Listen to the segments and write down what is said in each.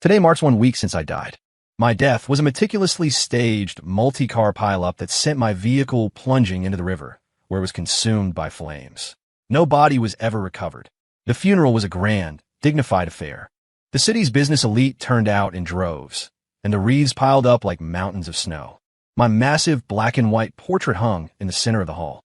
Today marks 1 week since I died. My death was a meticulously staged, multi-car pileup that sent my vehicle plunging into the river, where it was consumed by flames. No body was ever recovered. The funeral was a grand, dignified affair. The city's business elite turned out in droves, and the wreaths piled up like mountains of snow. My massive black and white portrait hung in the center of the hall.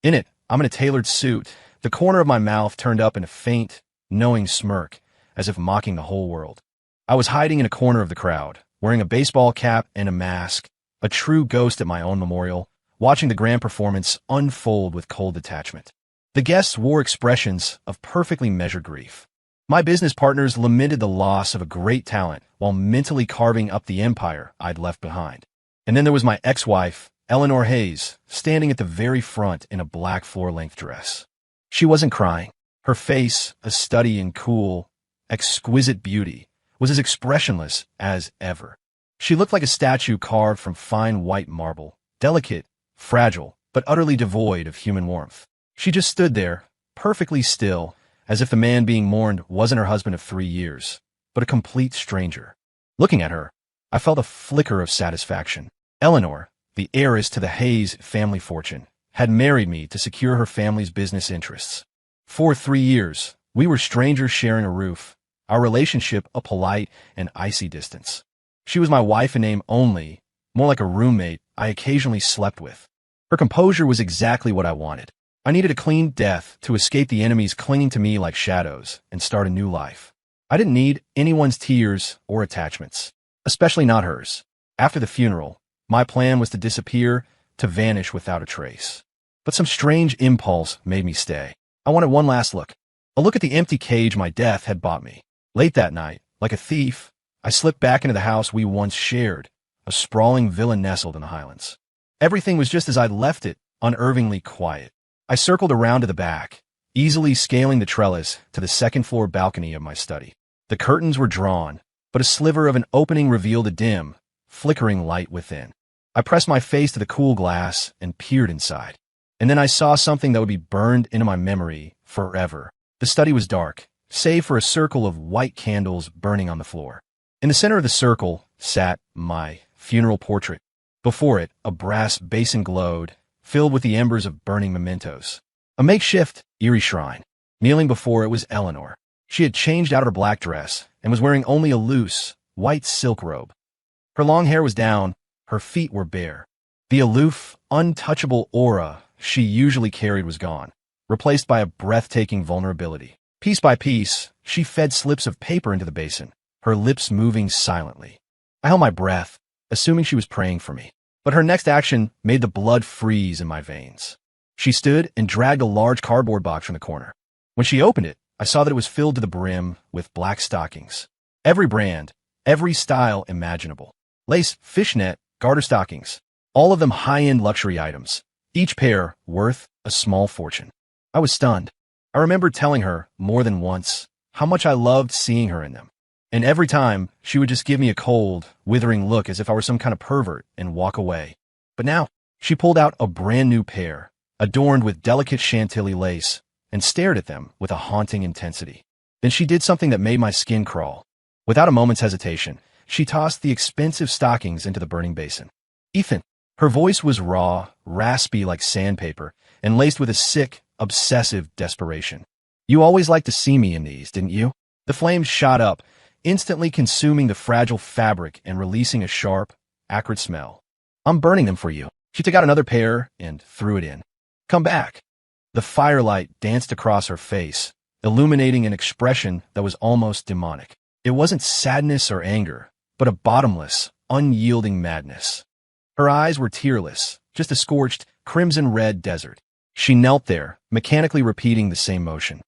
In it, I'm in a tailored suit, the corner of my mouth turned up in a faint, knowing smirk, as if mocking the whole world. I was hiding in a corner of the crowd, wearing a baseball cap and a mask, a true ghost at my own memorial, watching the grand performance unfold with cold detachment. The guests wore expressions of perfectly measured grief. My business partners lamented the loss of a great talent while mentally carving up the empire I'd left behind. And then there was my ex-wife, Eleanor Hayes, standing at the very front in a black floor-length dress. She wasn't crying. Her face, a study in cool, exquisite beauty, was as expressionless as ever. She looked like a statue carved from fine white marble, delicate, fragile, but utterly devoid of human warmth. She just stood there, perfectly still, as if the man being mourned wasn't her husband of 3 years, but a complete stranger. Looking at her, I felt a flicker of satisfaction. Eleanor, the heiress to the Hayes family fortune, had married me to secure her family's business interests. For 3 years, we were strangers sharing a roof, our relationship a polite and icy distance. She was my wife in name only, more like a roommate I occasionally slept with. Her composure was exactly what I wanted. I needed a clean death to escape the enemies clinging to me like shadows and start a new life. I didn't need anyone's tears or attachments, especially not hers. After the funeral, my plan was to disappear, to vanish without a trace. But some strange impulse made me stay. I wanted one last look, a look at the empty cage my death had bought me. Late that night, like a thief, I slipped back into the house we once shared, a sprawling villa nestled in the Highlands. Everything was just as I'd left it, unervingly quiet. I circled around to the back, easily scaling the trellis to the second-floor balcony of my study. The curtains were drawn, but a sliver of an opening revealed a dim, flickering light within. I pressed my face to the cool glass and peered inside. And then I saw something that would be burned into my memory forever. The study was dark, save for a circle of white candles burning on the floor. In the center of the circle sat my funeral portrait. Before it, a brass basin glowed, filled with the embers of burning mementos. A makeshift, eerie shrine. Kneeling before it was Eleanor. She had changed out of her black dress and was wearing only a loose, white silk robe. Her long hair was down, her feet were bare. The aloof, untouchable aura she usually carried was gone, replaced by a breathtaking vulnerability. Piece by piece, she fed slips of paper into the basin, her lips moving silently. I held my breath, assuming she was praying for me. But her next action made the blood freeze in my veins. She stood and dragged a large cardboard box from the corner. When she opened it, I saw that it was filled to the brim with black stockings. Every brand, every style imaginable. Lace, fishnet, garter stockings. All of them high-end luxury items. Each pair worth a small fortune. I was stunned. I remembered telling her, more than once, how much I loved seeing her in them. And every time, she would just give me a cold, withering look as if I were some kind of pervert and walk away. But now, she pulled out a brand new pair, adorned with delicate Chantilly lace, and stared at them with a haunting intensity. Then she did something that made my skin crawl. Without a moment's hesitation, she tossed the expensive stockings into the burning basin. Ethan. Her voice was raw, raspy like sandpaper, and laced with a sick, obsessive desperation. You always liked to see me in these, didn't you? The flames shot up, instantly consuming the fragile fabric and releasing a sharp, acrid smell. I'm burning them for you. She took out another pair and threw it in. Come back. The firelight danced across her face, illuminating an expression that was almost demonic. It wasn't sadness or anger, but a bottomless, unyielding madness. Her eyes were tearless, just a scorched, crimson-red desert. She knelt there, mechanically repeating the same motion.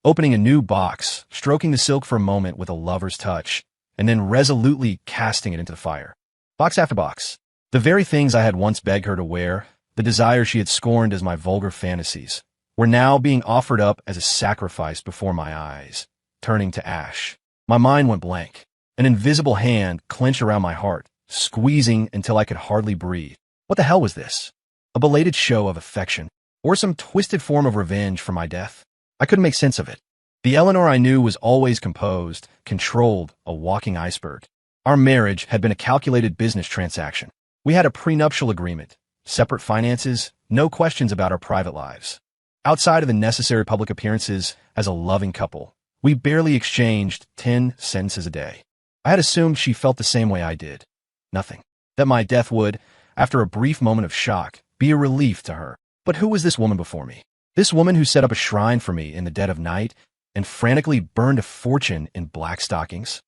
Opening a new box, stroking the silk for a moment with a lover's touch, and then resolutely casting it into the fire. Box after box. The very things I had once begged her to wear, the desires she had scorned as my vulgar fantasies, were now being offered up as a sacrifice before my eyes, turning to ash. My mind went blank. An invisible hand clenched around my heart, squeezing until I could hardly breathe. What the hell was this? A belated show of affection, or some twisted form of revenge for my death? I couldn't make sense of it. The Eleanor I knew was always composed, controlled, a walking iceberg. Our marriage had been a calculated business transaction. We had a prenuptial agreement, separate finances, no questions about our private lives. Outside of the necessary public appearances as a loving couple, we barely exchanged 10 sentences a day. I had assumed she felt the same way I did. Nothing. That my death would, after a brief moment of shock, be a relief to her. But who was this woman before me? This woman who set up a shrine for me in the dead of night and frantically burned a fortune in black stockings?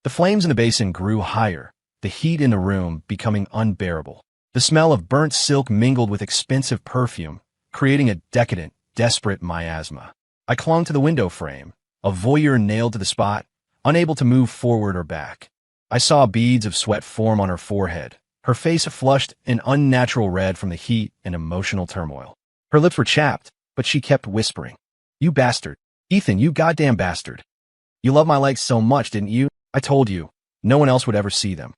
The flames in the basin grew higher, the heat in the room becoming unbearable. The smell of burnt silk mingled with expensive perfume, creating a decadent, desperate miasma. I clung to the window frame, a voyeur nailed to the spot, unable to move forward or back. I saw beads of sweat form on her forehead, her face flushed an unnatural red from the heat and emotional turmoil. Her lips were chapped, but she kept whispering. "You bastard. Ethan, you goddamn bastard. You love my legs so much, didn't you? I told you. No one else would ever see them.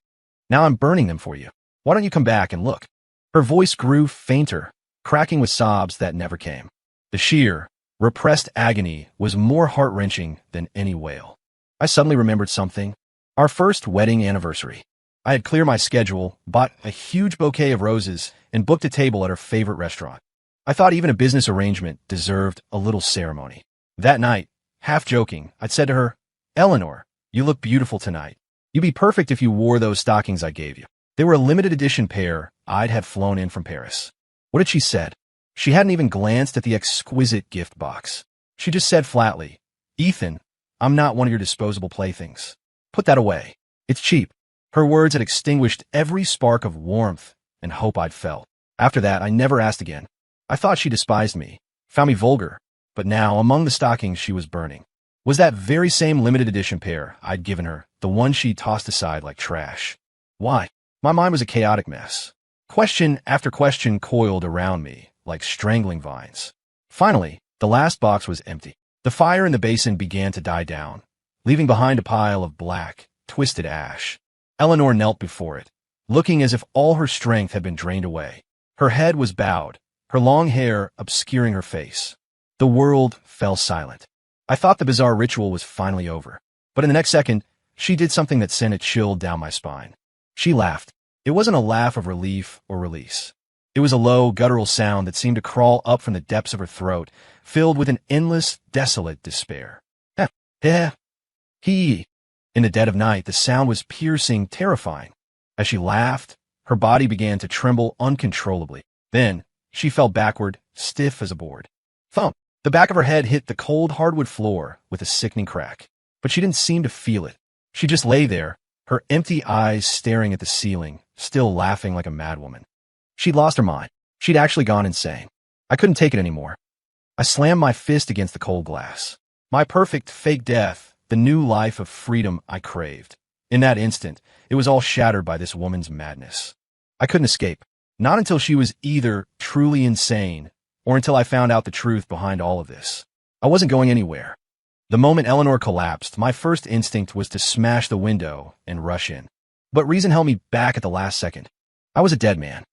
Now I'm burning them for you. Why don't you come back and look?" Her voice grew fainter, cracking with sobs that never came. The sheer, repressed agony was more heart-wrenching than any wail. I suddenly remembered something. Our first wedding anniversary. I had cleared my schedule, bought a huge bouquet of roses, and booked a table at her favorite restaurant. I thought even a business arrangement deserved a little ceremony. That night, half joking, I'd said to her, "Eleanor, you look beautiful tonight. You'd be perfect if you wore those stockings I gave you." They were a limited edition pair I'd had flown in from Paris. What had she said? She hadn't even glanced at the exquisite gift box. She just said flatly, "Ethan, I'm not one of your disposable playthings. Put that away. It's cheap." Her words had extinguished every spark of warmth and hope I'd felt. After that, I never asked again. I thought she despised me, found me vulgar, but now, among the stockings she was burning, was that very same limited edition pair I'd given her, the one she tossed aside like trash. Why? My mind was a chaotic mess. Question after question coiled around me like strangling vines. Finally, the last box was empty. The fire in the basin began to die down, leaving behind a pile of black, twisted ash. Eleanor knelt before it, looking as if all her strength had been drained away. Her head was bowed, her long hair obscuring her face. The world fell silent. I thought the bizarre ritual was finally over. But in the next second, she did something that sent a chill down my spine. She laughed. It wasn't a laugh of relief or release. It was a low, guttural sound that seemed to crawl up from the depths of her throat, filled with an endless, desolate despair. He. In the dead of night, the sound was piercing, terrifying. As she laughed, her body began to tremble uncontrollably. Then, she fell backward, stiff as a board. Thump! The back of her head hit the cold hardwood floor with a sickening crack. But she didn't seem to feel it. She just lay there, her empty eyes staring at the ceiling, still laughing like a madwoman. She'd lost her mind. She'd actually gone insane. I couldn't take it anymore. I slammed my fist against the cold glass. My perfect fake death, the new life of freedom I craved. In that instant, it was all shattered by this woman's madness. I couldn't escape. Not until she was either truly insane or until I found out the truth behind all of this. I wasn't going anywhere. The moment Eleanor collapsed, my first instinct was to smash the window and rush in. But reason held me back at the last second. I was a dead man.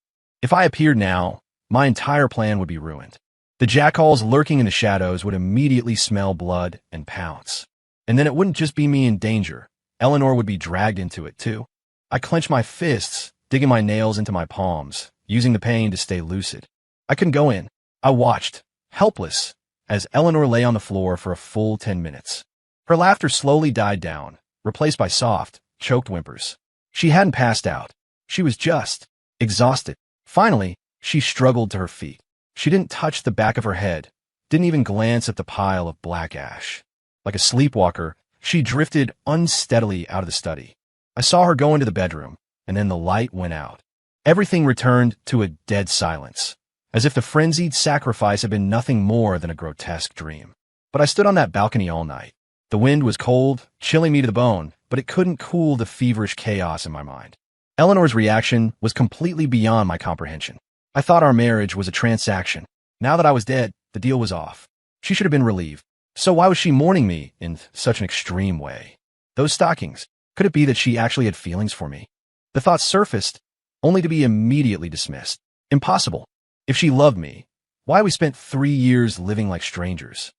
If I appeared now, my entire plan would be ruined. The jackals lurking in the shadows would immediately smell blood and pounce. And then it wouldn't just be me in danger. Eleanor would be dragged into it, too. I clenched my fists, digging my nails into my palms, using the pain to stay lucid. I couldn't go in. I watched, helpless, as Eleanor lay on the floor for a full 10 minutes. Her laughter slowly died down, replaced by soft, choked whimpers. She hadn't passed out. She was just exhausted. Finally, she struggled to her feet. She didn't touch the back of her head, didn't even glance at the pile of black ash. Like a sleepwalker, she drifted unsteadily out of the study. I saw her go into the bedroom, and then the light went out. Everything returned to a dead silence, as if the frenzied sacrifice had been nothing more than a grotesque dream. But I stood on that balcony all night. The wind was cold, chilling me to the bone, but it couldn't cool the feverish chaos in my mind. Eleanor's reaction was completely beyond my comprehension. I thought our marriage was a transaction. Now that I was dead, the deal was off. She should have been relieved. So why was she mourning me in such an extreme way? Those stockings. Could it be that she actually had feelings for me? The thought surfaced, only to be immediately dismissed. Impossible. If she loved me, why we spent 3 years living like strangers?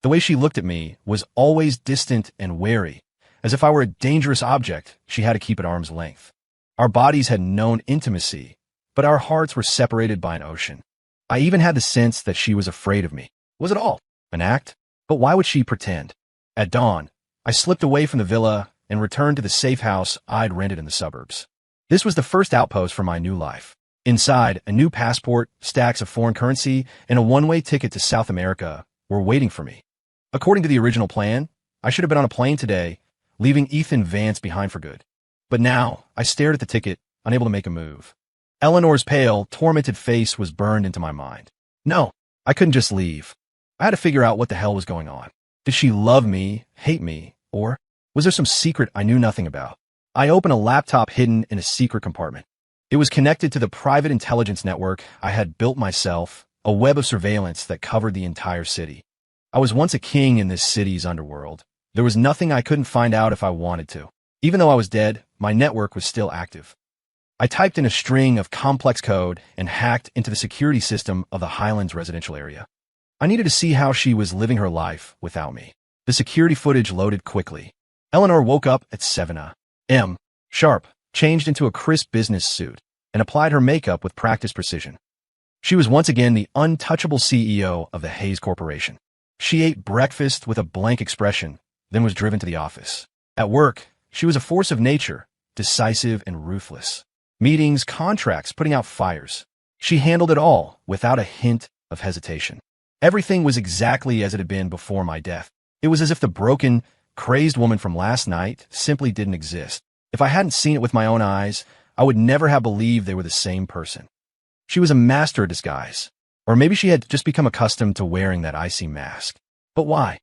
The way she looked at me was always distant and wary, as if I were a dangerous object she had to keep at arm's length. Our bodies had known intimacy, but our hearts were separated by an ocean. I even had the sense that she was afraid of me. Was it all an act? But why would she pretend? At dawn, I slipped away from the villa and returned to the safe house I'd rented in the suburbs. This was the first outpost for my new life. Inside, a new passport, stacks of foreign currency, and a one-way ticket to South America were waiting for me. According to the original plan, I should have been on a plane today, leaving Ethan Vance behind for good. But now, I stared at the ticket, unable to make a move. Eleanor's pale, tormented face was burned into my mind. No, I couldn't just leave. I had to figure out what the hell was going on. Did she love me, hate me, or was there some secret I knew nothing about? I opened a laptop hidden in a secret compartment. It was connected to the private intelligence network I had built myself, a web of surveillance that covered the entire city. I was once a king in this city's underworld. There was nothing I couldn't find out if I wanted to. Even though I was dead, my network was still active. I typed in a string of complex code and hacked into the security system of the Highlands residential area. I needed to see how she was living her life without me. The security footage loaded quickly. Eleanor woke up at 7 a.m. sharp, changed into a crisp business suit, and applied her makeup with practiced precision. She was once again the untouchable CEO of the Hayes Corporation. She ate breakfast with a blank expression, then was driven to the office. At work, she was a force of nature, decisive and ruthless. Meetings, contracts, putting out fires. She handled it all without a hint of hesitation. Everything was exactly as it had been before my death. It was as if the broken, crazed woman from last night simply didn't exist. If I hadn't seen it with my own eyes, I would never have believed they were the same person. She was a master of disguise. Or maybe she had just become accustomed to wearing that icy mask. But why?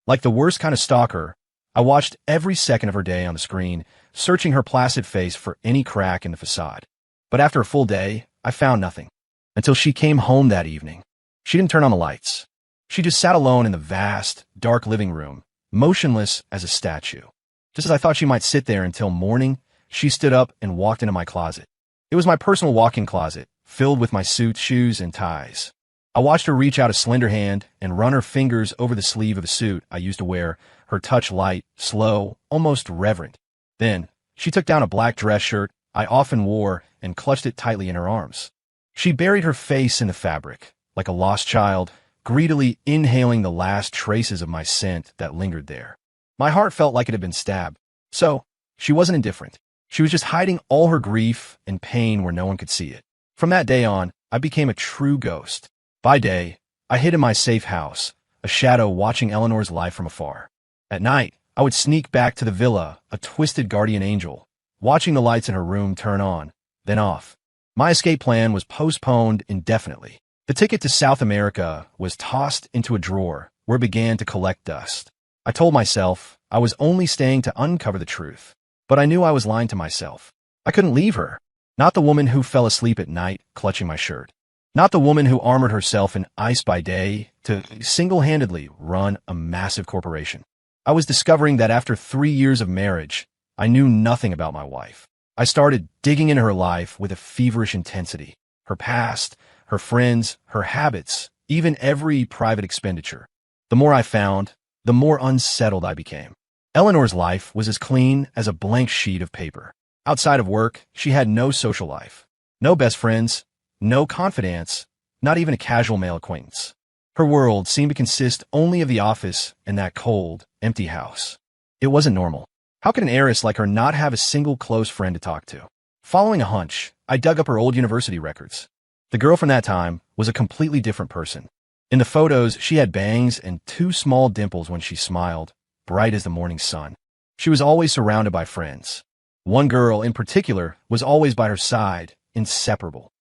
Like the worst kind of stalker, I watched every second of her day on the screen, searching her placid face for any crack in the facade. But after a full day, I found nothing. Until she came home that evening. She didn't turn on the lights. She just sat alone in the vast, dark living room, motionless as a statue. Just as I thought she might sit there until morning, she stood up and walked into my closet. It was my personal walk-in closet, filled with my suits, shoes, and ties. I watched her reach out a slender hand and run her fingers over the sleeve of the suit I used to wear, her touch light, slow, almost reverent. Then, she took down a black dress shirt I often wore and clutched it tightly in her arms. She buried her face in the fabric, like a lost child, greedily inhaling the last traces of my scent that lingered there. My heart felt like it had been stabbed. So, she wasn't indifferent. She was just hiding all her grief and pain where no one could see it. From that day on, I became a true ghost. By day, I hid in my safe house, a shadow watching Eleanor's life from afar. At night, I would sneak back to the villa, a twisted guardian angel, watching the lights in her room turn on, then off. My escape plan was postponed indefinitely. The ticket to South America was tossed into a drawer where it began to collect dust. I told myself I was only staying to uncover the truth, but I knew I was lying to myself. I couldn't leave her. Not the woman who fell asleep at night clutching my shirt. Not the woman who armored herself in ice by day to single-handedly run a massive corporation. I was discovering that after 3 years of marriage, I knew nothing about my wife. I started digging into her life with a feverish intensity. Her past, her friends, her habits, even every private expenditure. The more I found, the more unsettled I became. Eleanor's life was as clean as a blank sheet of paper. Outside of work, she had no social life. No best friends, no confidants, not even a casual male acquaintance. Her world seemed to consist only of the office and that cold, empty house. It wasn't normal. How could an heiress like her not have a single close friend to talk to? Following a hunch, I dug up her old university records. The girl from that time was a completely different person. In the photos, she had bangs and 2 small dimples when she smiled, bright as the morning sun. She was always surrounded by friends. One girl in particular was always by her side, inseparable.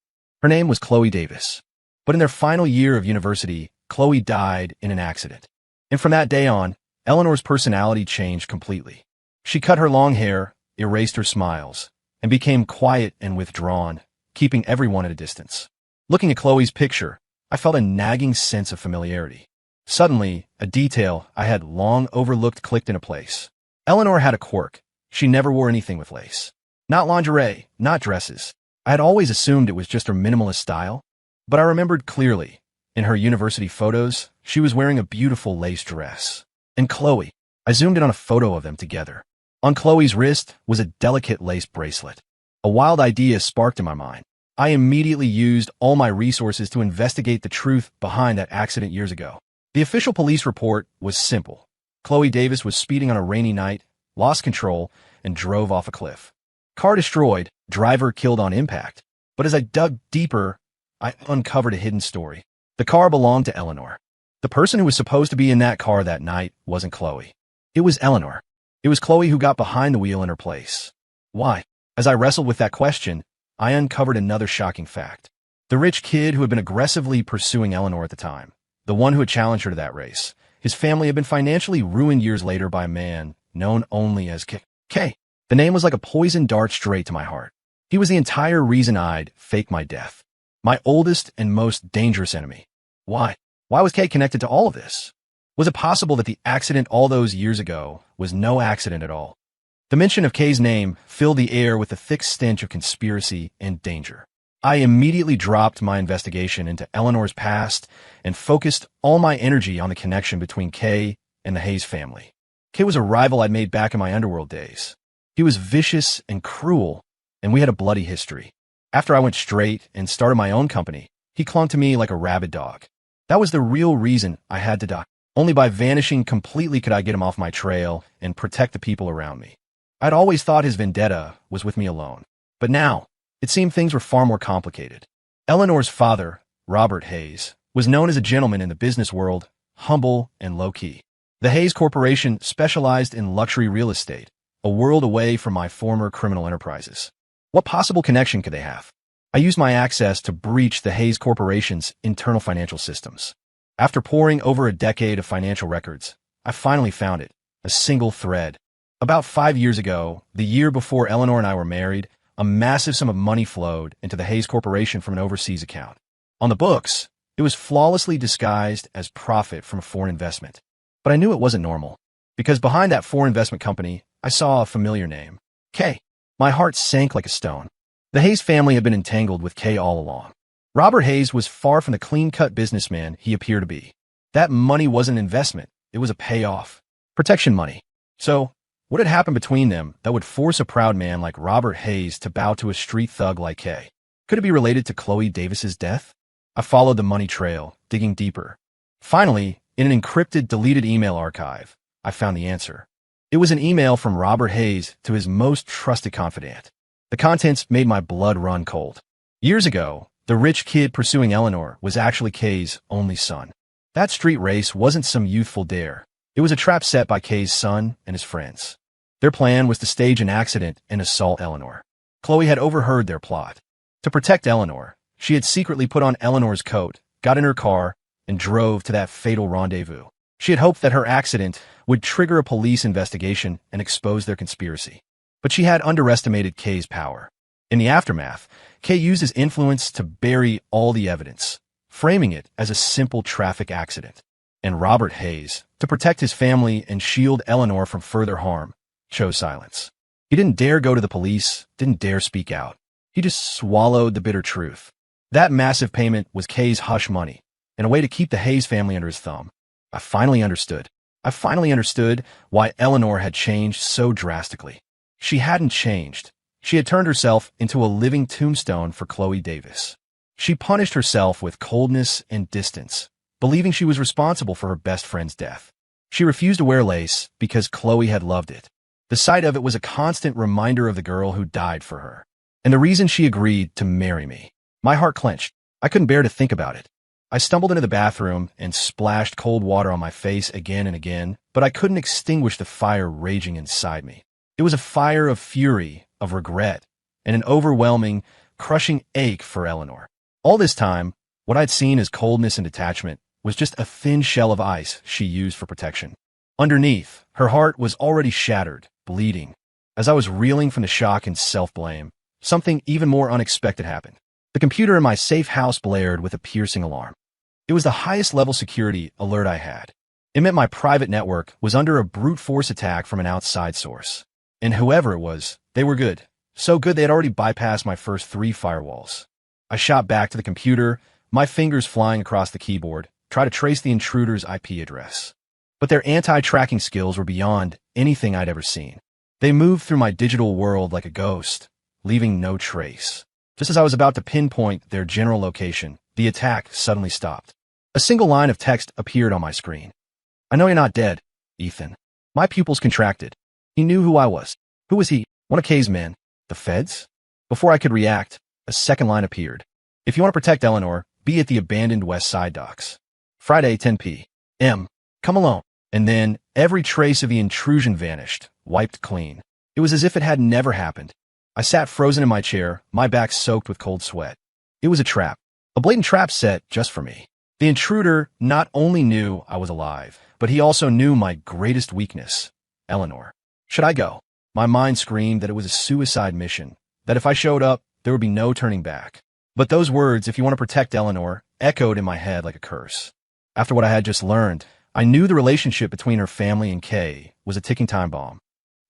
Her name was Chloe Davis. But in their final year of university, Chloe died in an accident. And from that day on, Eleanor's personality changed completely. She cut her long hair, erased her smiles, and became quiet and withdrawn, keeping everyone at a distance. Looking at Chloe's picture, I felt a nagging sense of familiarity. Suddenly, a detail I had long overlooked clicked into place. Eleanor had a quirk. She never wore anything with lace. Not lingerie, not dresses. I had always assumed it was just her minimalist style. But I remembered clearly, In her university photos, she was wearing a beautiful lace dress. And Chloe, I zoomed in on a photo of them together. On Chloe's wrist was a delicate lace bracelet. A wild idea sparked in my mind. I immediately used all my resources to investigate the truth behind that accident years ago. The official police report was simple. Chloe Davis was speeding on a rainy night, lost control, and drove off a cliff. Car destroyed, driver killed on impact. But as I dug deeper, I uncovered a hidden story. The car belonged to Eleanor. The person who was supposed to be in that car that night wasn't Chloe. It was Eleanor. It was Chloe who got behind the wheel in her place. Why? As I wrestled with that question, I uncovered another shocking fact. The rich kid who had been aggressively pursuing Eleanor at the time, the one who had challenged her to that race, his family had been financially ruined years later by a man known only as K. The name was like a poisoned dart straight to my heart. He was the entire reason I'd fake my death. My oldest and most dangerous enemy. Why? Why was K connected to all of this? Was it possible that the accident all those years ago was no accident at all? The mention of K's name filled the air with a thick stench of conspiracy and danger. I immediately dropped my investigation into Eleanor's past and focused all my energy on the connection between K and the Hayes family. K was a rival I'd made back in my underworld days. He was vicious and cruel, and we had a bloody history. After I went straight and started my own company, he clung to me like a rabid dog. That was the real reason I had to die. Only by vanishing completely could I get him off my trail and protect the people around me. I'd always thought his vendetta was with me alone. But now, it seemed things were far more complicated. Eleanor's father, Robert Hayes, was known as a gentleman in the business world, humble and low-key. The Hayes Corporation specialized in luxury real estate, a world away from my former criminal enterprises. What possible connection could they have? I used my access to breach the Hayes Corporation's internal financial systems. After poring over a decade of financial records, I finally found it, a single thread. About 5 years ago, the year before Eleanor and I were married, a massive sum of money flowed into the Hayes Corporation from an overseas account. On the books, it was flawlessly disguised as profit from a foreign investment. But I knew it wasn't normal, because behind that foreign investment company, I saw a familiar name, K. My heart sank like a stone. The Hayes family had been entangled with K all along. Robert Hayes was far from the clean-cut businessman he appeared to be. That money wasn't an investment. It was a payoff. Protection money. So, what had happened between them that would force a proud man like Robert Hayes to bow to a street thug like K? Could it be related to Chloe Davis's death? I followed the money trail, digging deeper. Finally, in an encrypted, deleted email archive, I found the answer. It was an email from Robert Hayes to his most trusted confidant. The contents made my blood run cold. Years ago, the rich kid pursuing Eleanor was actually K's only son. That street race wasn't some youthful dare. It was a trap set by K's son and his friends. Their plan was to stage an accident and assault Eleanor. Chloe had overheard their plot. To protect Eleanor, she had secretly put on Eleanor's coat, got in her car, and drove to that fatal rendezvous. She had hoped that her accident would trigger a police investigation and expose their conspiracy. But she had underestimated K's power. In the aftermath, K used his influence to bury all the evidence, framing it as a simple traffic accident. And Robert Hayes, to protect his family and shield Eleanor from further harm, chose silence. He didn't dare go to the police, didn't dare speak out. He just swallowed the bitter truth. That massive payment was K's hush money, and a way to keep the Hayes family under his thumb. I finally understood. I finally understood why Eleanor had changed so drastically. She hadn't changed. She had turned herself into a living tombstone for Chloe Davis. She punished herself with coldness and distance, believing she was responsible for her best friend's death. She refused to wear lace because Chloe had loved it. The sight of it was a constant reminder of the girl who died for her, and the reason she agreed to marry me. My heart clenched. I couldn't bear to think about it. I stumbled into the bathroom and splashed cold water on my face again and again, but I couldn't extinguish the fire raging inside me. It was a fire of fury, of regret, and an overwhelming, crushing ache for Eleanor. All this time, what I'd seen as coldness and detachment was just a thin shell of ice she used for protection. Underneath, her heart was already shattered, bleeding. As I was reeling from the shock and self-blame, something even more unexpected happened. The computer in my safe house blared with a piercing alarm. It was the highest level security alert I had. It meant my private network was under a brute force attack from an outside source. And whoever it was, they were good. So good they had already bypassed my first 3 firewalls. I shot back to the computer, my fingers flying across the keyboard, try to trace the intruder's IP address. But their anti-tracking skills were beyond anything I'd ever seen. They moved through my digital world like a ghost, leaving no trace. Just as I was about to pinpoint their general location, the attack suddenly stopped. A single line of text appeared on my screen. "I know you're not dead, Ethan." My pupils contracted. He knew who I was. Who was he? One of Kay's men. The feds? Before I could react, a second line appeared. "If you want to protect Eleanor, be at the abandoned West Side docks. Friday, 10 p.m. Come alone." And then every trace of the intrusion vanished, wiped clean. It was as if it had never happened. I sat frozen in my chair, my back soaked with cold sweat. It was a trap. A blatant trap set just for me. The intruder not only knew I was alive, but he also knew my greatest weakness, Eleanor. Should I go? My mind screamed that it was a suicide mission, that if I showed up, there would be no turning back. But those words, "if you want to protect Eleanor," echoed in my head like a curse. After what I had just learned, I knew the relationship between her family and Kay was a ticking time bomb.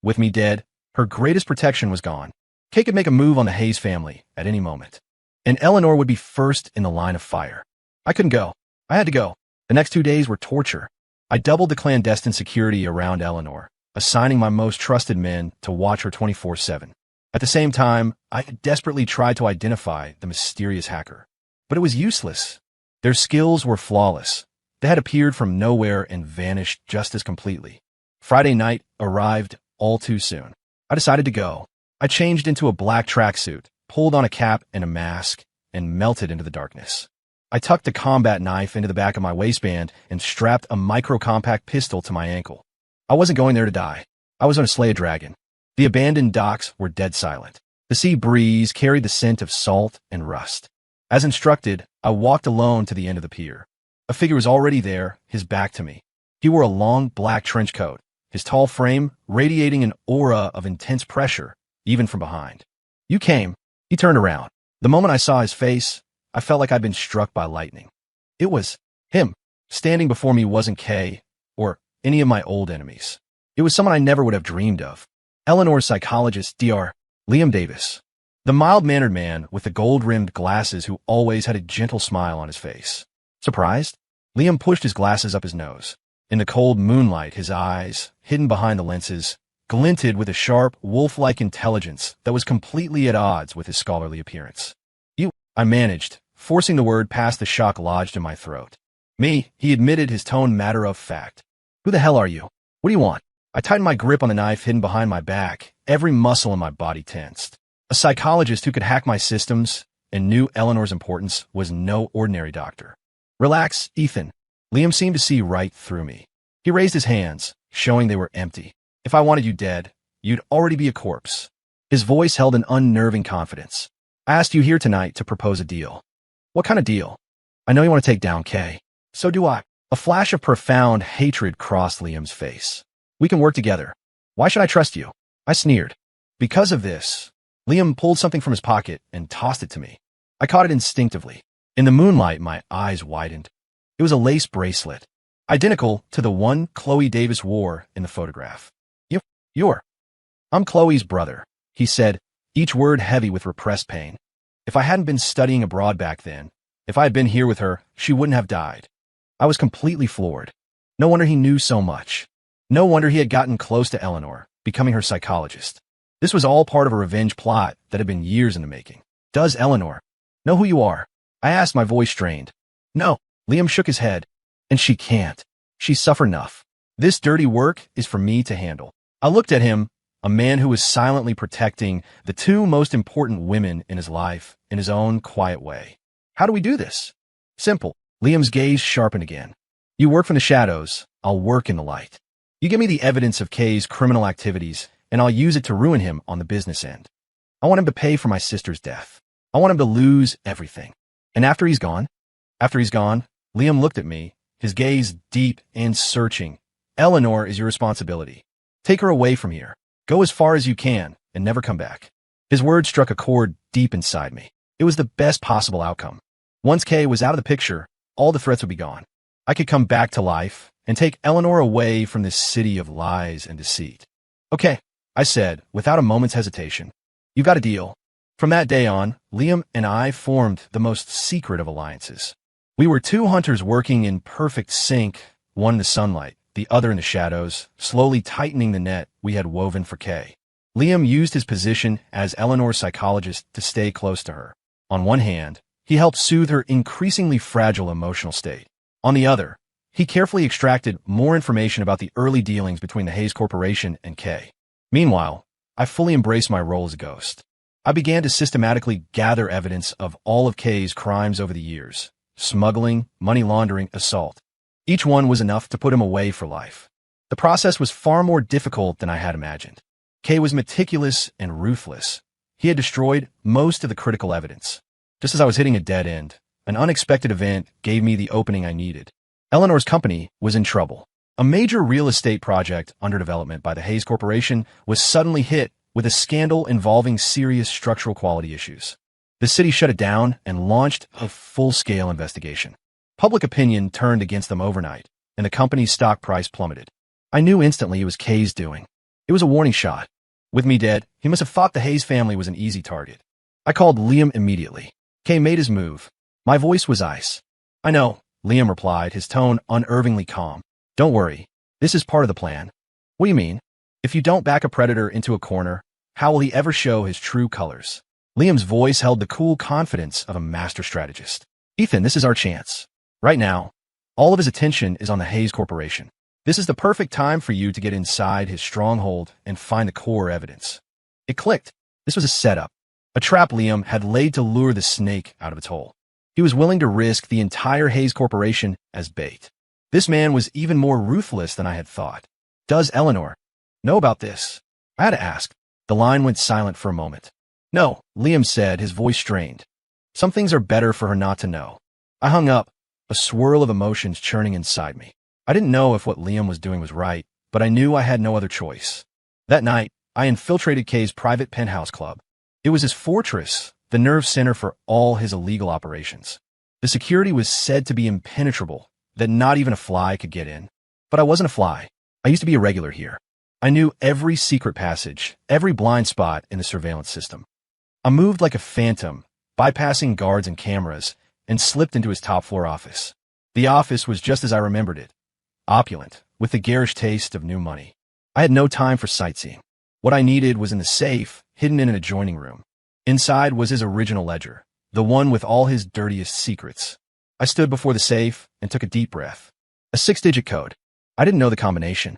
With me dead, her greatest protection was gone. Kay could make a move on the Hayes family at any moment. And Eleanor would be first in the line of fire. I couldn't go. I had to go. The next 2 days were torture. I doubled the clandestine security around Eleanor, assigning my most trusted men to watch her 24/7. At the same time, I desperately tried to identify the mysterious hacker. But it was useless. Their skills were flawless. They had appeared from nowhere and vanished just as completely. Friday night arrived all too soon. I decided to go. I changed into a black tracksuit, pulled on a cap and a mask, and melted into the darkness. I tucked a combat knife into the back of my waistband and strapped a micro-compact pistol to my ankle. I wasn't going there to die. I was going to slay a dragon. The abandoned docks were dead silent. The sea breeze carried the scent of salt and rust. As instructed, I walked alone to the end of the pier. A figure was already there, his back to me. He wore a long black trench coat, his tall frame radiating an aura of intense pressure, even from behind. "You came." He turned around. The moment I saw his face, I felt like I'd been struck by lightning. It was him. Standing before me wasn't Kay or any of my old enemies. It was someone I never would have dreamed of. Eleanor's psychologist, Dr. Liam Davis. The mild-mannered man with the gold-rimmed glasses who always had a gentle smile on his face. Surprised? Liam pushed his glasses up his nose. In the cold moonlight, his eyes, hidden behind the lenses, glinted with a sharp, wolf-like intelligence that was completely at odds with his scholarly appearance. "You," I managed, forcing the word past the shock lodged in my throat. "Me," he admitted, his tone matter-of-fact. "Who the hell are you? What do you want?" I tightened my grip on the knife hidden behind my back, every muscle in my body tensed. A psychologist who could hack my systems and knew Eleanor's importance was no ordinary doctor. "Relax, Ethan." Liam seemed to see right through me. He raised his hands, showing they were empty. "If I wanted you dead, you'd already be a corpse." His voice held an unnerving confidence. "I asked you here tonight to propose a deal." "What kind of deal?" "I know you want to take down Kay. So do I." A flash of profound hatred crossed Liam's face. "We can work together. Why should I trust you?" I sneered. "Because of this." Liam pulled something from his pocket and tossed it to me. I caught it instinctively. In the moonlight, my eyes widened. It was a lace bracelet, identical to the one Chloe Davis wore in the photograph. You're. "I'm Chloe's brother," he said, each word heavy with repressed pain. If I hadn't been studying abroad back then, if I had been here with her, she wouldn't have died. I was completely floored. No wonder he knew so much. No wonder he had gotten close to Eleanor, becoming her psychologist. This was all part of a revenge plot that had been years in the making. "Does Eleanor know who you are?" I asked, my voice strained. "No." Liam shook his head. "And she can't. She's suffered enough. This dirty work is for me to handle." I looked at him, a man who was silently protecting the two most important women in his life in his own quiet way. "How do we do this?" "Simple." Liam's gaze sharpened again. "You work from the shadows, I'll work in the light. You give me the evidence of Kay's criminal activities, and I'll use it to ruin him on the business end. I want him to pay for my sister's death. I want him to lose everything. And after he's gone?" "After he's gone," Liam looked at me, his gaze deep and searching. "Eleanor is your responsibility. Take her away from here. Go as far as you can and never come back." His words struck a chord deep inside me. It was the best possible outcome. Once Kay was out of the picture, all the threats would be gone. I could come back to life and take Eleanor away from this city of lies and deceit. "Okay," I said, without a moment's hesitation. "You've got a deal. From that day on, Liam and I formed the most secret of alliances. We were two hunters working in perfect sync, one in the sunlight, the other in the shadows, slowly tightening the net we had woven for Kay. Liam used his position as Eleanor's psychologist to stay close to her. On one hand, he helped soothe her increasingly fragile emotional state. On the other, he carefully extracted more information about the early dealings between the Hayes Corporation and Kay. Meanwhile, I fully embraced my role as a ghost. I began to systematically gather evidence of all of Kay's crimes over the years: smuggling, money laundering, assault. Each one was enough to put him away for life. The process was far more difficult than I had imagined. Kay was meticulous and ruthless. He had destroyed most of the critical evidence. Just as I was hitting a dead end, an unexpected event gave me the opening I needed. Eleanor's company was in trouble. A major real estate project under development by the Hayes Corporation was suddenly hit with a scandal involving serious structural quality issues. The city shut it down and launched a full-scale investigation. Public opinion turned against them overnight, and the company's stock price plummeted. I knew instantly it was Kay's doing. It was a warning shot. With me dead, he must have thought the Hayes family was an easy target. I called Liam immediately. Kay made his move. My voice was ice. "I know," Liam replied, his tone unervingly calm. "Don't worry. This is part of the plan." "What do you mean? If you don't back a predator into a corner, how will he ever show his true colors?" Liam's voice held the cool confidence of a master strategist. "Ethan, this is our chance. Right now, all of his attention is on the Hayes Corporation. This is the perfect time for you to get inside his stronghold and find the core evidence." It clicked. This was a setup, a trap Liam had laid to lure the snake out of its hole. He was willing to risk the entire Hayes Corporation as bait. This man was even more ruthless than I had thought. "Does Eleanor know about this?" I had to ask. The line went silent for a moment. "No," Liam said, his voice strained. "Some things are better for her not to know." I hung up, a swirl of emotions churning inside me. I didn't know if what Liam was doing was right, but I knew I had no other choice. That night, I infiltrated Kay's private penthouse club. It was his fortress, the nerve center for all his illegal operations. The security was said to be impenetrable, that not even a fly could get in. But I wasn't a fly. I used to be a regular here. I knew every secret passage, every blind spot in the surveillance system. I moved like a phantom, bypassing guards and cameras, and slipped into his top-floor office. The office was just as I remembered it. Opulent, with the garish taste of new money. I had no time for sightseeing. What I needed was in the safe, hidden in an adjoining room. Inside was his original ledger, the one with all his dirtiest secrets. I stood before the safe and took a deep breath. A 6-digit code. I didn't know the combination,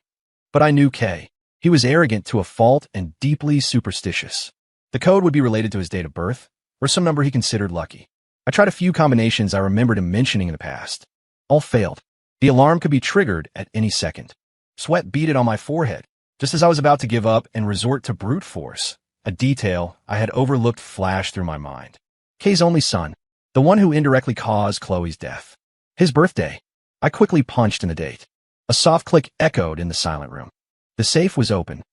but I knew Kay. He was arrogant to a fault and deeply superstitious. The code would be related to his date of birth, or some number he considered lucky. I tried a few combinations I remembered him mentioning in the past. All failed. The alarm could be triggered at any second. Sweat beaded on my forehead. Just as I was about to give up and resort to brute force, a detail I had overlooked flashed through my mind. Kay's only son, the one who indirectly caused Chloe's death. His birthday. I quickly punched in the date. A soft click echoed in the silent room. The safe was open.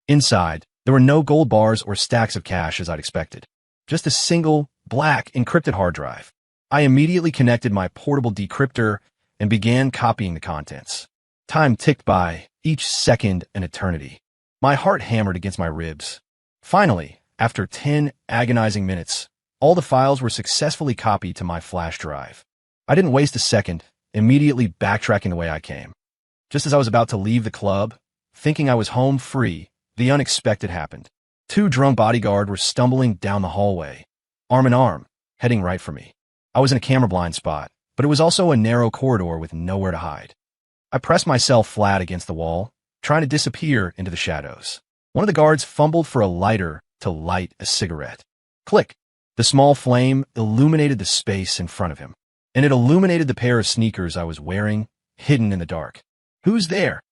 Inside, there were no gold bars or stacks of cash as I'd expected. Just a single, black, encrypted hard drive. I immediately connected my portable decryptor and began copying the contents. Time ticked by, each second an eternity. My heart hammered against my ribs. Finally, after 10 agonizing minutes, all the files were successfully copied to my flash drive. I didn't waste a second, immediately backtracking the way I came. Just as I was about to leave the club, thinking I was home free, the unexpected happened. 2 drunk bodyguards were stumbling down the hallway, arm in arm, heading right for me. I was in a camera blind spot, but it was also a narrow corridor with nowhere to hide. I pressed myself flat against the wall, trying to disappear into the shadows. One of the guards fumbled for a lighter to light a cigarette. Click! The small flame illuminated the space in front of him, and it illuminated the pair of sneakers I was wearing, hidden in the dark. "Who's there?"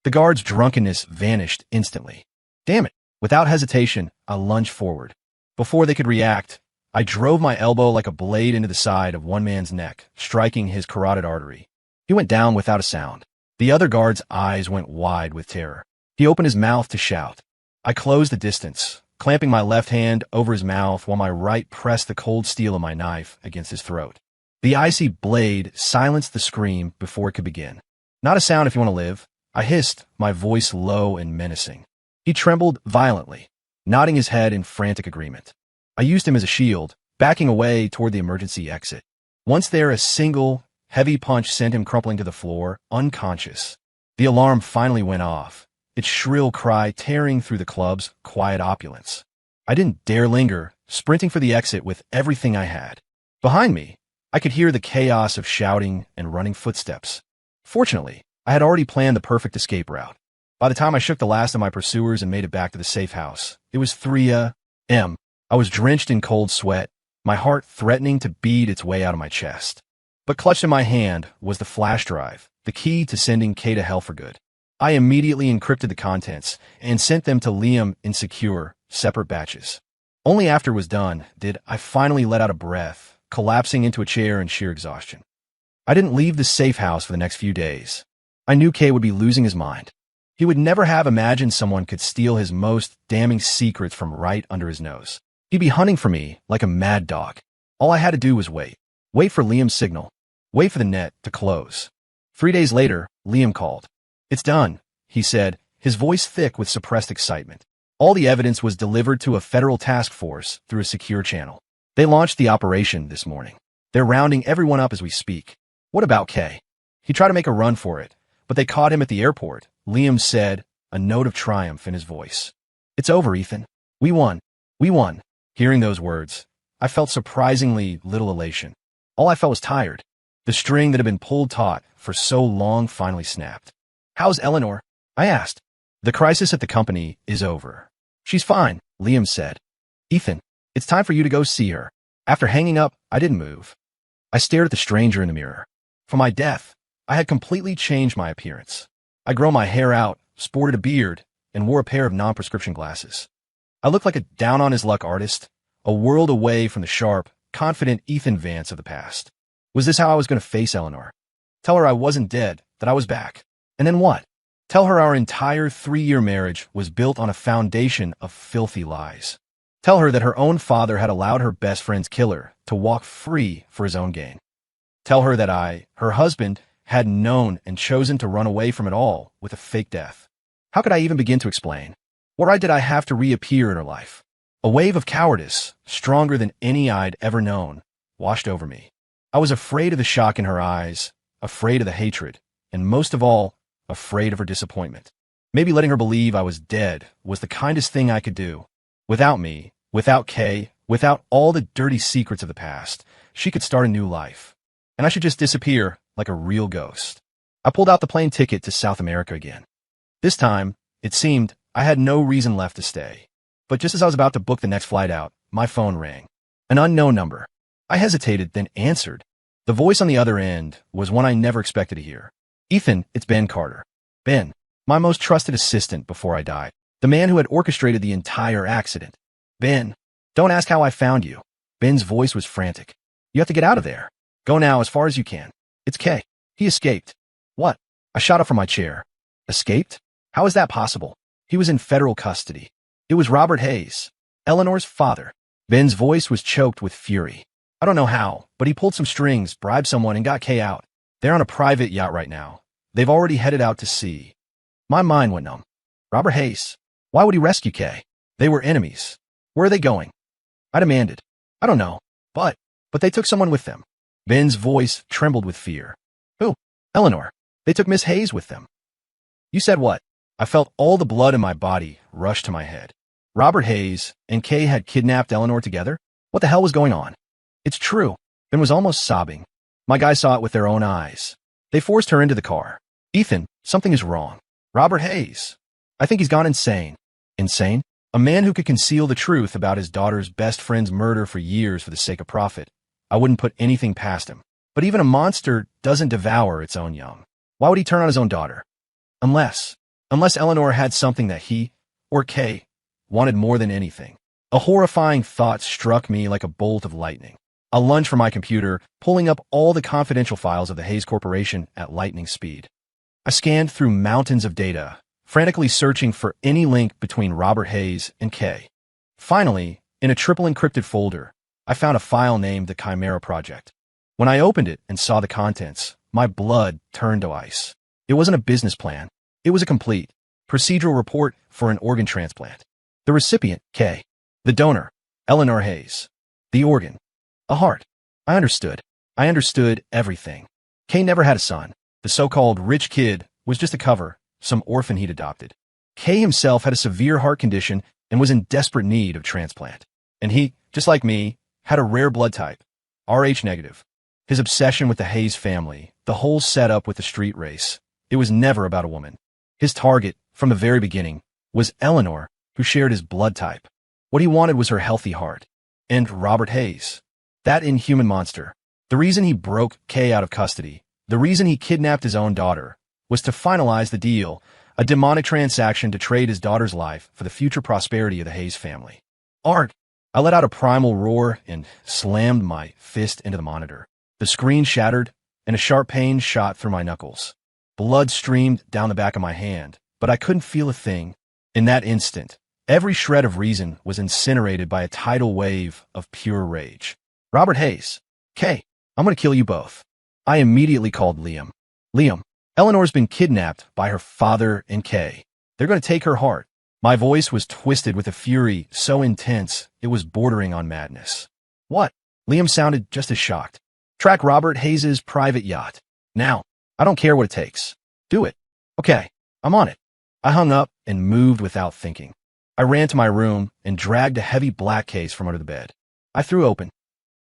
The guard's drunkenness vanished instantly. Damn it! Without hesitation, I lunged forward. Before they could react, I drove my elbow like a blade into the side of one man's neck, striking his carotid artery. He went down without a sound. The other guard's eyes went wide with terror. He opened his mouth to shout. I closed the distance, clamping my left hand over his mouth while my right pressed the cold steel of my knife against his throat. The icy blade silenced the scream before it could begin. "Not a sound if you want to live," I hissed, my voice low and menacing. He trembled violently, nodding his head in frantic agreement. I used him as a shield, backing away toward the emergency exit. Once there, a single, heavy punch sent him crumpling to the floor, unconscious. The alarm finally went off, its shrill cry tearing through the club's quiet opulence. I didn't dare linger, sprinting for the exit with everything I had. Behind me, I could hear the chaos of shouting and running footsteps. Fortunately, I had already planned the perfect escape route. By the time I shook the last of my pursuers and made it back to the safe house, it was 3 a.m. I was drenched in cold sweat, my heart threatening to beat its way out of my chest. But clutched in my hand was the flash drive, the key to sending Kay to hell for good. I immediately encrypted the contents and sent them to Liam in secure, separate batches. Only after it was done did I finally let out a breath, collapsing into a chair in sheer exhaustion. I didn't leave the safe house for the next few days. I knew Kay would be losing his mind. He would never have imagined someone could steal his most damning secrets from right under his nose. He'd be hunting for me like a mad dog. All I had to do was wait. Wait for Liam's signal. Wait for the net to close. 3 days later, Liam called. "It's done," he said, his voice thick with suppressed excitement. All the evidence was delivered to a federal task force through a secure channel. They launched the operation this morning. They're rounding everyone up as we speak. What about Kay? He tried to make a run for it, but they caught him at the airport, Liam said, a note of triumph in his voice. "It's over, Ethan. We won. We won." Hearing those words, I felt surprisingly little elation. All I felt was tired. The string that had been pulled taut for so long finally snapped. "How's Eleanor?" I asked. "The crisis at the company is over. She's fine," Liam said. "Ethan, it's time for you to go see her." After hanging up, I didn't move. I stared at the stranger in the mirror. For my death, I had completely changed my appearance. I grown my hair out, sported a beard, and wore a pair of non-prescription glasses. I looked like a down-on-his-luck artist, a world away from the sharp, confident Ethan Vance of the past. Was this how I was going to face Eleanor? Tell her I wasn't dead, that I was back. And then what? Tell her our entire 3-year marriage was built on a foundation of filthy lies. Tell her that her own father had allowed her best friend's killer to walk free for his own gain. Tell her that I, her husband, had known and chosen to run away from it all with a fake death. How could I even begin to explain? What right did I have to reappear in her life? A wave of cowardice, stronger than any I'd ever known, washed over me. I was afraid of the shock in her eyes, afraid of the hatred, and most of all, afraid of her disappointment. Maybe letting her believe I was dead was the kindest thing I could do. Without me, without Kay, without all the dirty secrets of the past, she could start a new life. And I should just disappear like a real ghost. I pulled out the plane ticket to South America again. This time, it seemed I had no reason left to stay. But just as I was about to book the next flight out, my phone rang. An unknown number. I hesitated, then answered. The voice on the other end was one I never expected to hear. "Ethan, it's Ben Carter." Ben, my most trusted assistant before I died. The man who had orchestrated the entire accident. "Ben, don't ask how I found you." Ben's voice was frantic. "You have to get out of there. Go now as far as you can. It's Kay. He escaped." "What?" I shot up from my chair. "Escaped? How is that possible? He was in federal custody. It was Robert Hayes, Eleanor's father." Ben's voice was choked with fury. "I don't know how, but he pulled some strings, bribed someone, and got Kay out. They're on a private yacht right now. They've already headed out to sea." My mind went numb. Robert Hayes. Why would he rescue Kay? They were enemies. Where are they going? I demanded. "I don't know, but they took someone with them." Ben's voice trembled with fear. "Who?" "Eleanor. They took Miss Hayes with them." "You said what?" I felt all the blood in my body rush to my head. Robert Hayes and Kay had kidnapped Eleanor together? What the hell was going on? "It's true." Ben was almost sobbing. "My guys saw it with their own eyes. They forced her into the car." "Ethan, something is wrong." "Robert Hayes. I think he's gone insane." "Insane?" A man who could conceal the truth about his daughter's best friend's murder for years for the sake of profit. I wouldn't put anything past him. But even a monster doesn't devour its own young. Why would he turn on his own daughter? Unless Eleanor had something that he, or Kay, wanted more than anything. A horrifying thought struck me like a bolt of lightning. I lunged for my computer, pulling up all the confidential files of the Hayes Corporation at lightning speed. I scanned through mountains of data, frantically searching for any link between Robert Hayes and Kay. Finally, in a triple encrypted folder, I found a file named the Chimera Project. When I opened it and saw the contents, my blood turned to ice. It wasn't a business plan. It was a complete, procedural report for an organ transplant. The recipient, Kay. The donor, Eleanor Hayes. The organ. A heart. I understood. I understood everything. Kay never had a son. The so-called rich kid was just a cover, some orphan he'd adopted. Kay himself had a severe heart condition and was in desperate need of transplant. And he, just like me, had a rare blood type, Rh negative. His obsession with the Hayes family, the whole setup with the street race, it was never about a woman. His target, from the very beginning, was Eleanor, who shared his blood type. What he wanted was her healthy heart. And Robert Hayes, that inhuman monster. The reason he broke Kay out of custody, the reason he kidnapped his own daughter, was to finalize the deal, a demonic transaction to trade his daughter's life for the future prosperity of the Hayes family. Art! I let out a primal roar and slammed my fist into the monitor. The screen shattered, and a sharp pain shot through my knuckles. Blood streamed down the back of my hand, but I couldn't feel a thing. In that instant, every shred of reason was incinerated by a tidal wave of pure rage. Robert Hayes. Kay, I'm going to kill you both. I immediately called Liam. Liam, Eleanor's been kidnapped by her father and Kay. They're going to take her heart. My voice was twisted with a fury so intense it was bordering on madness. What? Liam sounded just as shocked. Track Robert Hayes's private yacht. Now. I don't care what it takes. Do it. Okay, I'm on it. I hung up and moved without thinking. I ran to my room and dragged a heavy black case from under the bed. I threw open.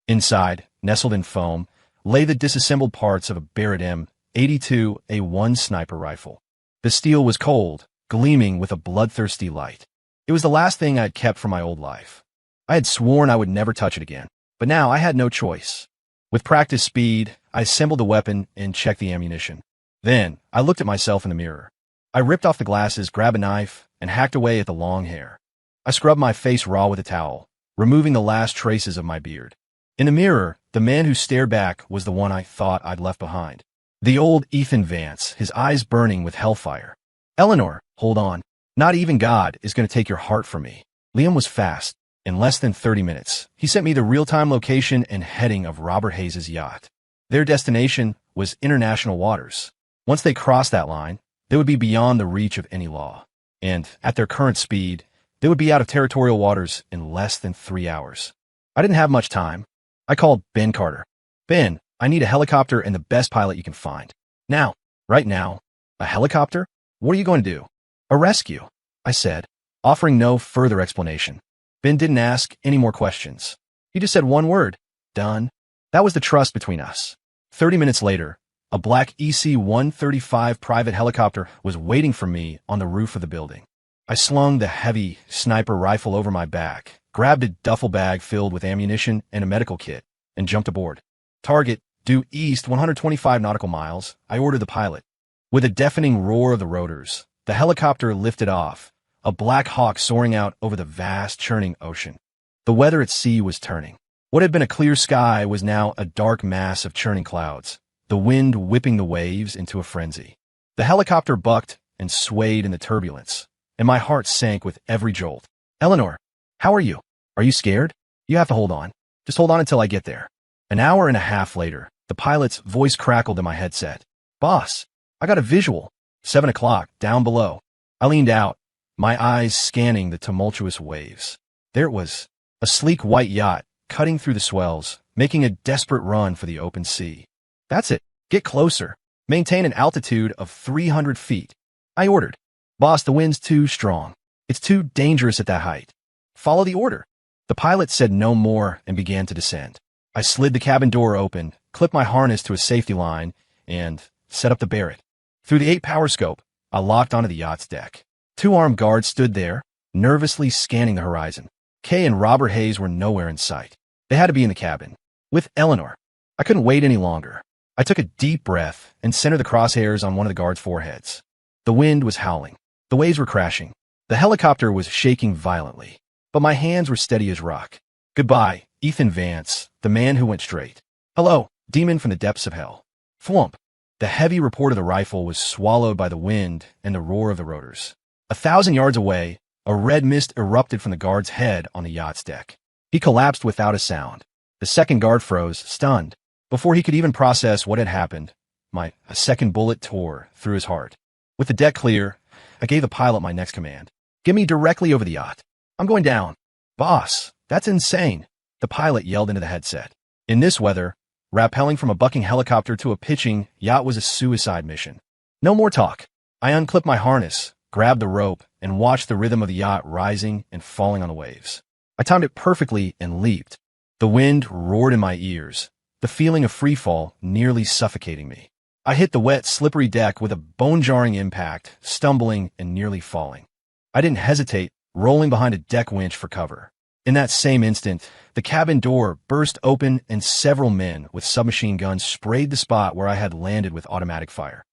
Inside, nestled in foam, lay the disassembled parts of a Barrett M82A1 sniper rifle. The steel was cold, gleaming with a bloodthirsty light. It was the last thing I had kept from my old life. I had sworn I would never touch it again, but now I had no choice. With practiced speed, I assembled the weapon and checked the ammunition. Then, I looked at myself in the mirror. I ripped off the glasses, grabbed a knife, and hacked away at the long hair. I scrubbed my face raw with a towel, removing the last traces of my beard. In the mirror, the man who stared back was the one I thought I'd left behind. The old Ethan Vance, his eyes burning with hellfire. Eleanor, hold on. Not even God is going to take your heart from me. Liam was fast. In less than 30 minutes, he sent me the real-time location and heading of Robert Hayes' yacht. Their destination was international waters. Once they crossed that line, they would be beyond the reach of any law. And, at their current speed, they would be out of territorial waters in less than 3 hours. I didn't have much time. I called Ben Carter. Ben, I need a helicopter and the best pilot you can find. Now, right now. A helicopter? What are you going to do? A rescue, I said, offering no further explanation. Ben didn't ask any more questions. He just said one word. Done. That was the trust between us. 30 minutes later, a black EC-135 private helicopter was waiting for me on the roof of the building. I slung the heavy sniper rifle over my back, grabbed a duffel bag filled with ammunition and a medical kit, and jumped aboard. Target, due east 125 nautical miles, I ordered the pilot. With a deafening roar of the rotors, the helicopter lifted off, a black hawk soaring out over the vast, churning ocean. The weather at sea was turning. What had been a clear sky was now a dark mass of churning clouds, the wind whipping the waves into a frenzy. The helicopter bucked and swayed in the turbulence, and my heart sank with every jolt. Eleanor, how are you? Are you scared? You have to hold on. Just hold on until I get there. An hour and a half later, the pilot's voice crackled in my headset. Boss, I got a visual. 7 o'clock, down below. I leaned out, my eyes scanning the tumultuous waves. There it was, a sleek white yacht, cutting through the swells, making a desperate run for the open sea. That's it. Get closer. Maintain an altitude of 300 feet. I ordered. Boss, the wind's too strong. It's too dangerous at that height. Follow the order. The pilot said no more and began to descend. I slid the cabin door open, clipped my harness to a safety line, and set up the Barrett. Through the 8-power scope, I locked onto the yacht's deck. 2 armed guards stood there, nervously scanning the horizon. Kay and Robert Hayes were nowhere in sight. They had to be in the cabin. With Eleanor. I couldn't wait any longer. I took a deep breath and centered the crosshairs on one of the guards' foreheads. The wind was howling. The waves were crashing. The helicopter was shaking violently. But my hands were steady as rock. Goodbye, Ethan Vance, the man who went straight. Hello, demon from the depths of hell. Thwomp. The heavy report of the rifle was swallowed by the wind and the roar of the rotors. 1,000 yards away, a red mist erupted from the guard's head on the yacht's deck. He collapsed without a sound. The second guard froze, stunned. Before he could even process what had happened, a second bullet tore through his heart. With the deck clear, I gave the pilot my next command. Get me directly over the yacht. I'm going down. Boss, That's insane, the pilot yelled into the headset. In this weather, rappelling from a bucking helicopter to a pitching yacht was a suicide mission. No more talk. I unclipped my harness, grabbed the rope, and watched the rhythm of the yacht rising and falling on the waves. I timed it perfectly and leaped. The wind roared in my ears, the feeling of freefall nearly suffocating me. I hit the wet, slippery deck with a bone-jarring impact, stumbling and nearly falling. I didn't hesitate, rolling behind a deck winch for cover. In that same instant, the cabin door burst open and several men with submachine guns sprayed the spot where I had landed with automatic fire.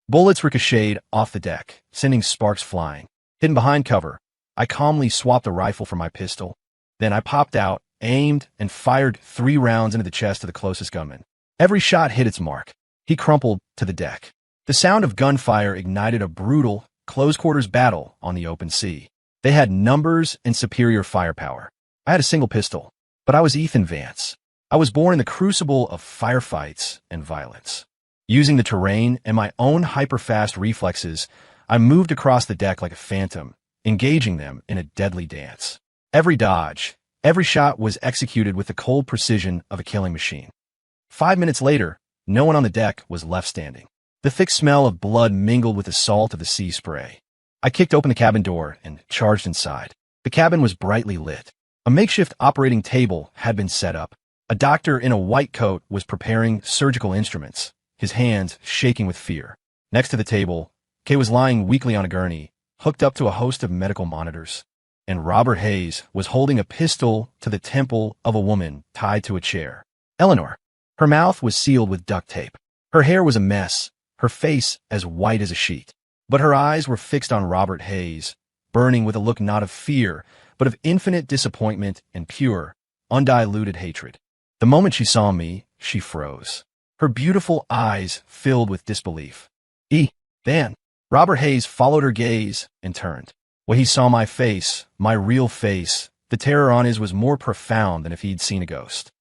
Bullets ricocheted off the deck, sending sparks flying. Hidden behind cover, I calmly swapped a rifle for my pistol. Then I popped out, aimed, and fired 3 rounds into the chest of the closest gunman. Every shot hit its mark. He crumpled to the deck. The sound of gunfire ignited a brutal, close-quarters battle on the open sea. They had numbers and superior firepower. I had a single pistol, but I was Ethan Vance. I was born in the crucible of firefights and violence. Using the terrain and my own hyper-fast reflexes, I moved across the deck like a phantom, engaging them in a deadly dance. Every dodge, every shot was executed with the cold precision of a killing machine. 5 minutes later, no one on the deck was left standing. The thick smell of blood mingled with the salt of the sea spray. I kicked open the cabin door and charged inside. The cabin was brightly lit. A makeshift operating table had been set up. A doctor in a white coat was preparing surgical instruments, his hands shaking with fear. Next to the table, Kay was lying weakly on a gurney, hooked up to a host of medical monitors. And Robert Hayes was holding a pistol to the temple of a woman tied to a chair. Eleanor. Her mouth was sealed with duct tape. Her hair was a mess, her face as white as a sheet. But her eyes were fixed on Robert Hayes, burning with a look not of fear, but of infinite disappointment and pure, undiluted hatred. The moment she saw me, she froze. Her beautiful eyes filled with disbelief. Van. Robert Hayes followed her gaze and turned. When he saw my face, my real face, the terror on his was more profound than if he'd seen a ghost.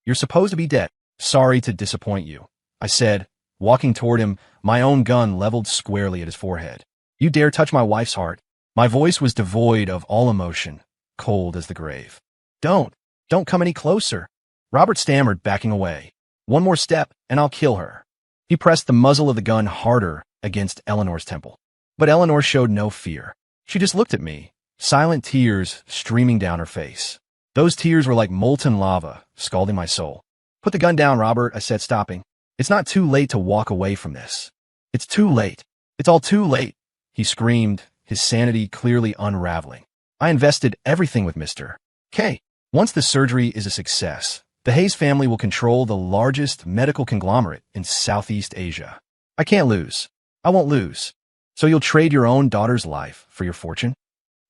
You're supposed to be dead. Sorry to disappoint you, I said, walking toward him, my own gun leveled squarely at his forehead. You dare touch my wife's heart? My voice was devoid of all emotion, cold as the grave. Don't come any closer. Robert stammered, backing away. One more step, and I'll kill her. He pressed the muzzle of the gun harder against Eleanor's temple. But Eleanor showed no fear. She just looked at me, silent tears streaming down her face. Those tears were like molten lava, scalding my soul. Put the gun down, Robert, I said, stopping. It's not too late to walk away from this. It's too late. It's all too late, he screamed, his sanity clearly unraveling. I invested everything with Mr. K. Once the surgery is a success, the Hayes family will control the largest medical conglomerate in Southeast Asia. I can't lose. I won't lose. So you'll trade your own daughter's life for your fortune?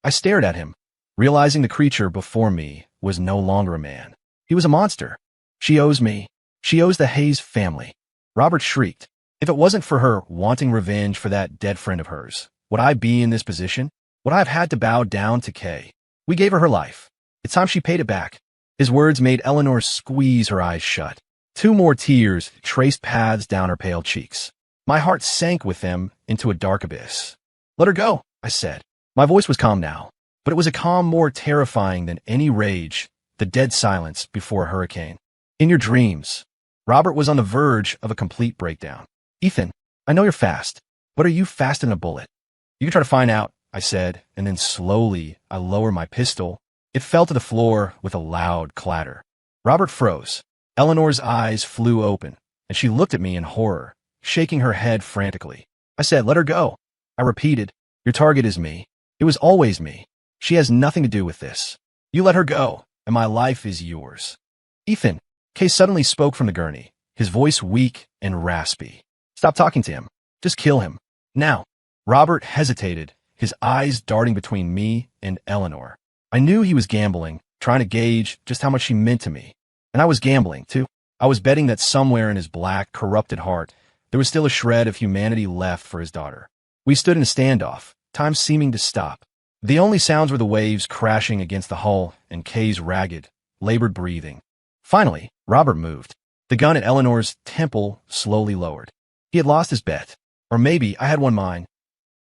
I stared at him, realizing the creature before me was no longer a man. He was a monster. She owes me. She owes the Hayes family. Robert shrieked. If it wasn't for her wanting revenge for that dead friend of hers, would I be in this position? Would I have had to bow down to Kay? We gave her life. It's time she paid it back. His words made Eleanor squeeze her eyes shut. 2 more tears traced paths down her pale cheeks. My heart sank with them into a dark abyss. Let her go, I said. My voice was calm now, but it was a calm more terrifying than any rage, the dead silence before a hurricane. In your dreams. Robert was on the verge of a complete breakdown. Ethan, I know you're fast, but are you faster than a bullet? You can try to find out, I said, and then slowly I lowered my pistol. It fell to the floor with a loud clatter. Robert froze. Eleanor's eyes flew open, and she looked at me in horror, shaking her head frantically. I said, let her go. I repeated, your target is me. It was always me. She has nothing to do with this. You let her go, and my life is yours. Ethan, Kay suddenly spoke from the gurney, his voice weak and raspy. Stop talking to him. Just kill him. Now. Robert hesitated, his eyes darting between me and Eleanor. I knew he was gambling, trying to gauge just how much she meant to me. And I was gambling, too. I was betting that somewhere in his black, corrupted heart, there was still a shred of humanity left for his daughter. We stood in a standoff, time seeming to stop. The only sounds were the waves crashing against the hull and Kay's ragged, labored breathing. Finally, Robert moved. The gun at Eleanor's temple slowly lowered. He had lost his bet. Or maybe I had won mine.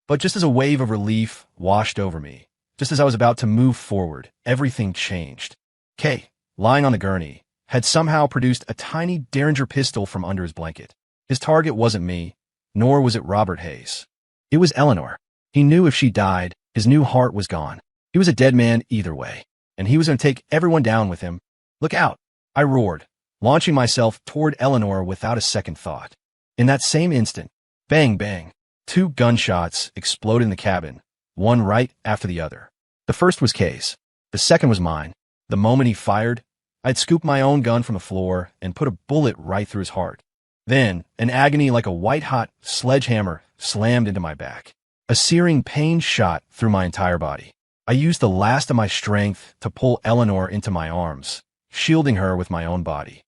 But just as a wave of relief washed over me, just as I was about to move forward, everything changed. Kay, lying on the gurney, had somehow produced a tiny Derringer pistol from under his blanket. His target wasn't me, nor was it Robert Hayes. It was Eleanor. He knew if she died, his new heart was gone. He was a dead man either way, and he was going to take everyone down with him. Look out! I roared, launching myself toward Eleanor without a second thought. In that same instant, bang, bang, 2 gunshots exploded in the cabin, one right after the other. The first was Kay's. The second was mine. The moment he fired, I'd scooped my own gun from the floor and put a bullet right through his heart. Then, an agony like a white-hot sledgehammer slammed into my back. A searing pain shot through my entire body. I used the last of my strength to pull Eleanor into my arms, shielding her with my own body.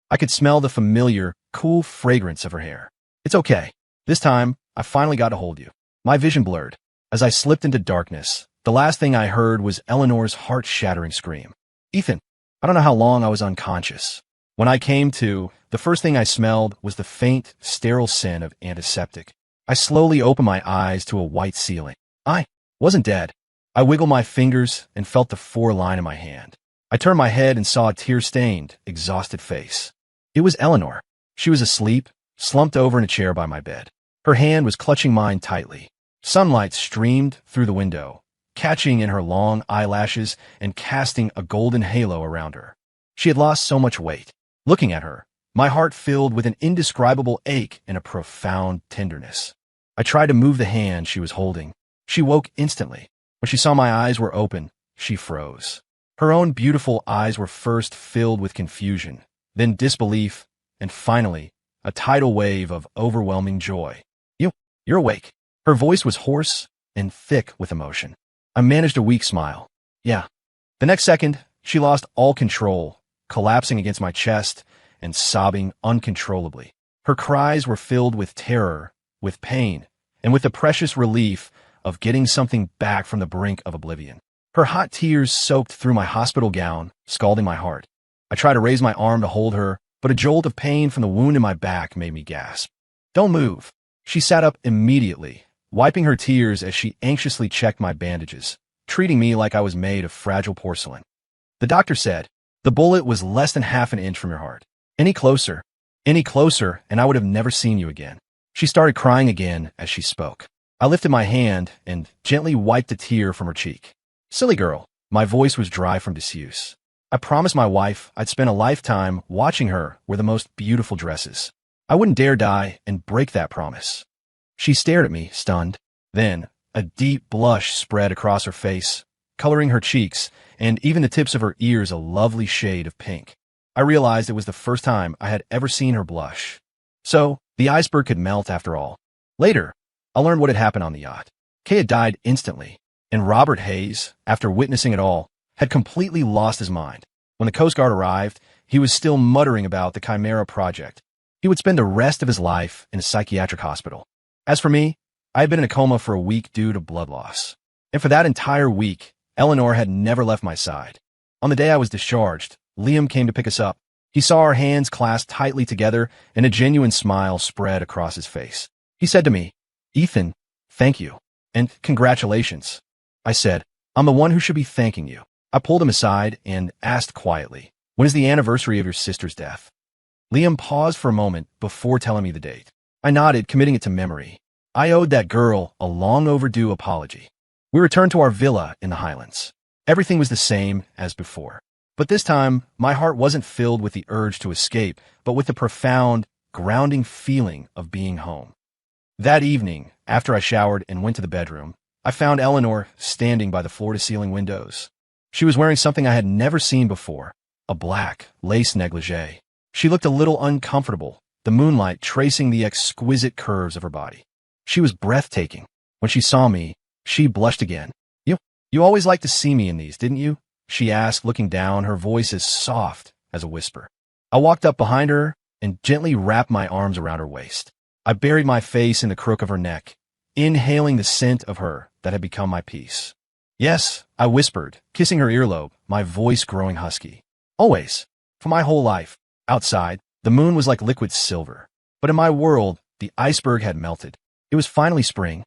I could smell the familiar, cool fragrance of her hair. It's okay. This time, I finally got to hold you. My vision blurred. As I slipped into darkness, the last thing I heard was Eleanor's heart-shattering scream. Ethan, I don't know how long I was unconscious. When I came to, the first thing I smelled was the faint, sterile scent of antiseptic. I slowly opened my eyes to a white ceiling. I wasn't dead. I wiggled my fingers and felt the 4 line in my hand. I turned my head and saw a tear-stained, exhausted face. It was Eleanor. She was asleep, slumped over in a chair by my bed. Her hand was clutching mine tightly. Sunlight streamed through the window, catching in her long eyelashes and casting a golden halo around her. She had lost so much weight. Looking at her, my heart filled with an indescribable ache and a profound tenderness. I tried to move the hand she was holding. She woke instantly. When she saw my eyes were open, she froze. Her own beautiful eyes were first filled with confusion, then disbelief, and finally, a tidal wave of overwhelming joy. You're awake. Her voice was hoarse and thick with emotion. I managed a weak smile. Yeah. The next second, she lost all control, collapsing against my chest and sobbing uncontrollably. Her cries were filled with terror, with pain, and with the precious relief of getting something back from the brink of oblivion. Her hot tears soaked through my hospital gown, scalding my heart. I tried to raise my arm to hold her, but a jolt of pain from the wound in my back made me gasp. Don't move. She sat up immediately, wiping her tears as she anxiously checked my bandages, treating me like I was made of fragile porcelain. The doctor said, the bullet was less than half an inch from your heart. Any closer, and I would have never seen you again. She started crying again as she spoke. I lifted my hand and gently wiped a tear from her cheek. Silly girl, my voice was dry from disuse. I promised my wife I'd spend a lifetime watching her wear the most beautiful dresses. I wouldn't dare die and break that promise. She stared at me, stunned. Then, a deep blush spread across her face, coloring her cheeks, and even the tips of her ears a lovely shade of pink. I realized it was the first time I had ever seen her blush. So, the iceberg could melt after all. Later, I learned what had happened on the yacht. Kay had died instantly, and Robert Hayes, after witnessing it all, had completely lost his mind. When the Coast Guard arrived, he was still muttering about the Chimera project. He would spend the rest of his life in a psychiatric hospital. As for me, I had been in a coma for a week due to blood loss. And for that entire week, Eleanor had never left my side. On the day I was discharged, Liam came to pick us up. He saw our hands clasped tightly together, and a genuine smile spread across his face. He said to me, Ethan, thank you, and congratulations. I said, I'm the one who should be thanking you. I pulled him aside and asked quietly, when is the anniversary of your sister's death? Liam paused for a moment before telling me the date. I nodded, committing it to memory. I owed that girl a long overdue apology. We returned to our villa in the Highlands. Everything was the same as before. But this time, my heart wasn't filled with the urge to escape, but with the profound, grounding feeling of being home. That evening, after I showered and went to the bedroom, I found Eleanor standing by the floor-to-ceiling windows. She was wearing something I had never seen before, a black lace negligee. She looked a little uncomfortable, the moonlight tracing the exquisite curves of her body. She was breathtaking. When she saw me, she blushed again. You always liked to see me in these, didn't you? She asked, looking down, her voice as soft as a whisper. I walked up behind her and gently wrapped my arms around her waist. I buried my face in the crook of her neck, inhaling the scent of her that had become my peace. Yes, I whispered, kissing her earlobe, my voice growing husky. Always, for my whole life. Outside, the moon was like liquid silver. But in my world, the iceberg had melted. It was finally spring.